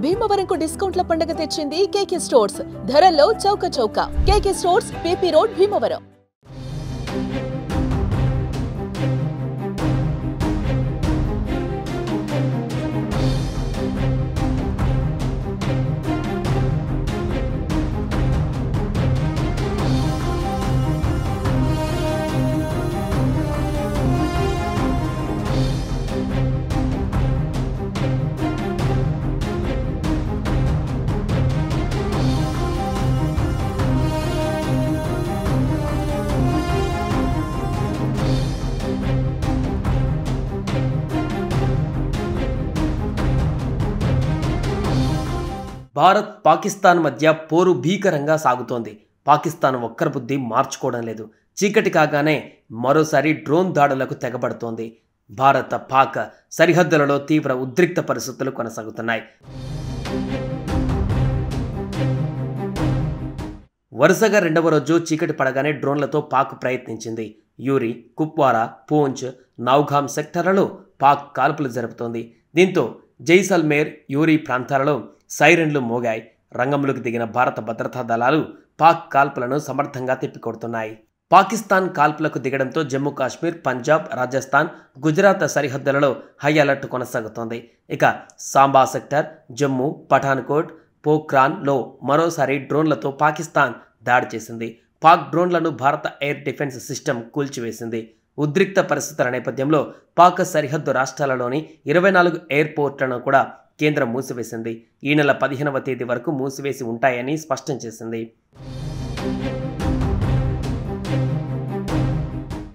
భీమవరంకు డిస్కౌంట్ల పండుగ తెచ్చింది కేకే స్టోర్స్. ధరల్లో చౌక. కేకే stores, PP road, Bhimavaram. Bharat Pakistan మధ్య పోరు భీకరంగా సాగుతోంది. పాకిస్తాన్ ఒక్కరి బుద్ధి మార్చుకోవడం లేదు. చీకటి కాగానే మరోసారి డ్రోన్ దాడులకు తెగబడుతోంది. భారత పాక్ సరిహద్దులలో తీవ్ర ఉద్రిక్త పరిస్థితులు కొనసాగుతున్నాయి. వరుసగా రెండవ రోజు చీకటి పడగానే డ్రోన్లతో పాక్ ప్రయత్నించింది. యూరి, కుప్వారా, పూంచ్, నౌగామ్ సెక్టర్లలో పాక్ కాల్పులు జరుపుతోంది. దీంతో జైసల్మేర్, యూరి ప్రాంతాలలో సైరన్లు మోగాయి. రంగంలోకి దిగిన భారత భద్రతా దళాలు పాక్ కాల్పులను సమర్థంగా తిప్పికొడుతున్నాయి. పాకిస్తాన్ కాల్పులకు దిగడంతో జమ్మూ కాశ్మీర్, పంజాబ్, రాజస్థాన్, గుజరాత్ సరిహద్దులలో హై అలర్ట్ కొనసాగుతోంది. ఇక సాంబా సెక్టర్, జమ్మూ, పఠాన్కోట్, పోఖ్రాన్లో మరోసారి డ్రోన్లతో పాకిస్తాన్ దాడి చేసింది. పాక్ డ్రోన్లను భారత ఎయిర్ డిఫెన్స్ సిస్టమ్ కూల్చివేసింది. ఉద్రిక్త పరిస్థితుల నేపథ్యంలో పాక్ సరిహద్దు రాష్ట్రాలలోని 24 ఎయిర్పోర్ట్లను కూడా కేంద్రం మూసివేసింది. ఈ నెల 15వ తేదీ వరకు మూసివేసి ఉంటాయని స్పష్టం చేసింది.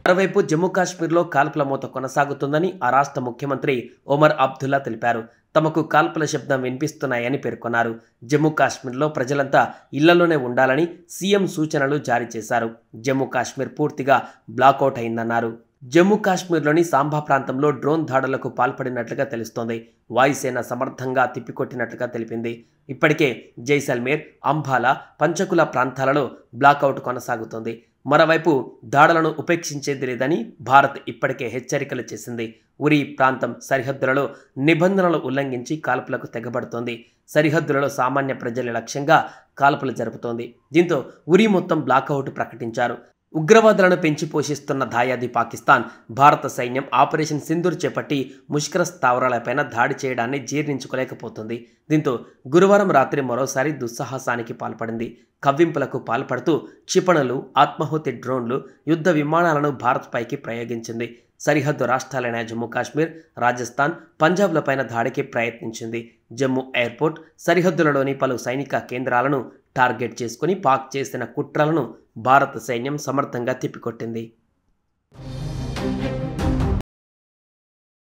మరోవైపు జమ్మూ కాశ్మీర్లో కాల్పుల మూత కొనసాగుతుందని ఆ రాష్ట్ర ముఖ్యమంత్రి ఒమర్ అబ్దుల్లా తెలిపారు. తమకు కాల్పుల శబ్దం వినిపిస్తున్నాయని పేర్కొన్నారు. జమ్మూ కాశ్మీర్లో ప్రజలంతా ఇళ్లలోనే ఉండాలని సీఎం సూచనలు జారీ చేశారు. జమ్మూ కాశ్మీర్ పూర్తిగా బ్లాకౌట్ అయిందన్నారు. జమ్మూ కాశ్మీర్లోని సాంబా ప్రాంతంలో డ్రోన్ దాడులకు పాల్పడినట్లుగా తెలుస్తోంది. వాయుసేన సమర్థంగా తిప్పికొట్టినట్లుగా తెలిపింది. ఇప్పటికే జైసల్మేర్, అంబాలా, పంచకుల ప్రాంతాలలో బ్లాకౌట్ కొనసాగుతోంది. మరోవైపు దాడులను ఉపేక్షించేది లేదని భారత్ ఇప్పటికే హెచ్చరికలు చేసింది. ఉరి ప్రాంతం సరిహద్దులలో నిబంధనలు ఉల్లంఘించి కాల్పులకు తెగబడుతోంది. సరిహద్దులలో సామాన్య ప్రజల లక్ష్యంగా కాల్పులు జరుపుతోంది. దీంతో ఉరి మొత్తం బ్లాకౌట్ ప్రకటించారు. ఉగ్రవాదులను పెంచి పోషిస్తున్న దాయాది పాకిస్తాన్ భారత సైన్యం ఆపరేషన్ సింధూర్ చేపట్టి ముష్కర స్థావరాలపైన దాడి చేయడాన్ని జీర్ణించుకోలేకపోతుంది. దీంతో గురువారం రాత్రి మరోసారి దుస్సాహసానికి పాల్పడింది. కవ్వింపులకు పాల్పడుతూ క్షిపణులు, ఆత్మాహుతి డ్రోన్లు, యుద్ధ విమానాలను భారత్ పైకి ప్రయోగించింది. సరిహద్దు రాష్ట్రాలైన జమ్మూ కాశ్మీర్, రాజస్థాన్, పంజాబ్లపైన దాడికి ప్రయత్నించింది. జమ్మూ ఎయిర్పోర్ట్, సరిహద్దులలోని పలు సైనిక కేంద్రాలను టార్గెట్ చేసుకుని పాక్ చేసిన కుట్రలను భారత సైన్యం సమర్థంగా తిప్పికొట్టింది.